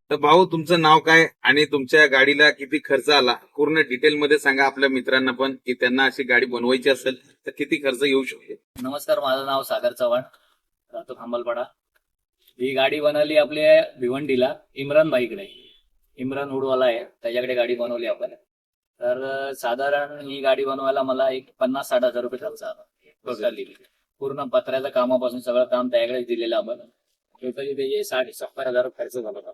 तर भाऊ, तुमचं नाव काय आणि तुमच्या गाडीला किती खर्च आला पूर्ण डिटेल मध्ये सांगा आपल्या मित्रांना पण, की त्यांना अशी गाडी बनवायची असेल तर किती खर्च येऊ शकतो. नमस्कार, माझं नाव सागर चव्हाण, राहतो खांबलपाडा. ही गाडी बनवली आपल्या भिवंडीला इम्रान भाईकडे. इम्रान उडवाला आहे, त्याच्याकडे गाडी बनवली आपण. तर साधारण ही गाडी बनवायला मला एक 50-60 हजार रुपये खर्च आला. पूर्ण पत्र्याच्या कामापासून सगळं काम त्याकडे दिलेलं आपण. टोटली त्याचे 60-70 हजार खर्च झाला होता.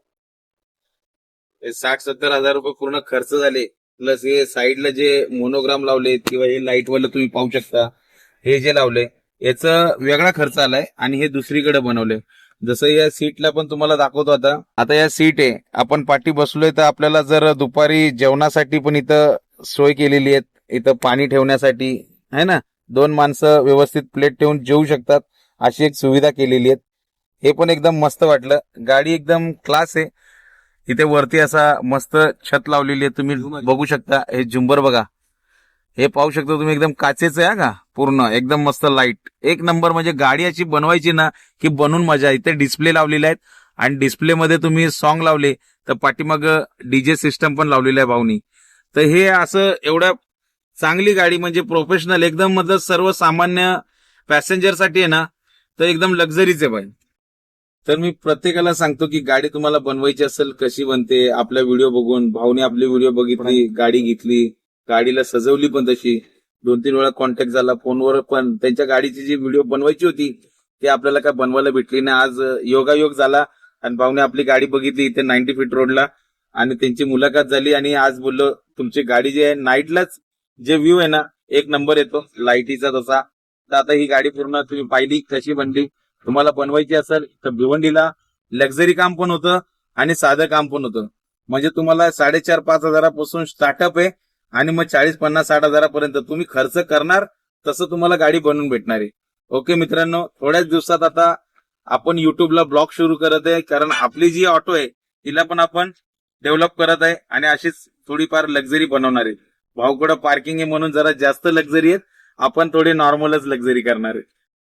60-70 हजार रुपये पूर्ण खर्च झाले, प्लस हे साईडला जे मोनोग्राम लावले किंवा हे लाईट वाले तुम्ही पाहू शकता, हे जे लावले याचा वेगळा खर्च आलाय आणि हे दुसरीकडे बनवले. जसं या सीटला पण तुम्हाला दाखवतो आता या सीट आहे, आपण पाठी बसलोय तर आपल्याला जर दुपारी जेवणासाठी पण इथं सोय केलेली आहे. इथं पाणी ठेवण्यासाठी आहे ना, 2 माणसं व्यवस्थित प्लेट ठेवून जेवू शकतात अशी एक सुविधा केलेली आहे. हे पण एकदम मस्त वाटलं. गाडी एकदम क्लास आहे. इथे वरती असा मस्त छत लावलेली आहे, तुम्ही बघू शकता. हे झुंबर बघा, हे पाहू शकता तुम्ही, एकदम काचेचं आहे का, पूर्ण एकदम मस्त लाईट, एक नंबर. म्हणजे गाडी अशी बनवायची ना की बनवून मजा. इथे डिस्प्ले लावलेले आहेत आणि डिस्प्ले मध्ये तुम्ही सॉन्ग लावले तर पाठीमाग डीजे सिस्टम पण लावलेलं आहे भाऊनी. तर हे असं एवढ्या चांगली गाडी, म्हणजे प्रोफेशनल एकदम, मतलब सर्वसामान्य पॅसेंजर साठी आहे ना, तर एकदम लक्झरीच आहे भाई. तर मी प्रत्येकाला सांगतो की गाडी तुम्हाला बनवायची असेल, कशी बनते, आपला व्हिडिओ बघून, भाऊने आपली व्हिडिओ बघितली, गाडी घेतली, गाडीला सजवली पण तशी. 2-3 वेळा कॉन्टॅक्ट झाला फोनवर, पण त्यांच्या गाडीची जी व्हिडिओ बनवायची होती ती आपल्याला काय बनवायला भेटली नाही. आज योगायोग झाला आणि भाऊने आपली गाडी बघितली इथे 90 फीट रोडला आणि त्यांची मुलाखत झाली. आणि आज बोललो तुमची गाडी जी आहे नाईटलाच जे व्ह्यू आहे ना, एक नंबर येतो लाईटीचा तसा. तर आता ही गाडी पूर्ण तुम्ही पाहिली कशी बनली. तुम्हाला बनवायची असेल तर भिवंडीला लक्झरी काम पण होतं आणि साधं काम पण होतं. म्हणजे तुम्हाला 4.5-5 हजारापासून स्टार्टअप आहे आणि मग 40-50-60 हजारापर्यंत तुम्ही खर्च करणार तसं तुम्हाला गाडी बनवून भेटणार आहे. ओके मित्रांनो, थोड्याच दिवसात आता आपण युट्यूबला ब्लॉग सुरू करत आहे, कारण आपली जी ऑटो आहे तिला पण आपण डेव्हलप करत आहे आणि अशीच थोडीफार लक्झरी बनवणार आहे. भाऊकडं पार्किंग आहे म्हणून जरा जास्त लक्झरी आहेत, आपण थोडी नॉर्मलच लक्झरी करणार आहे.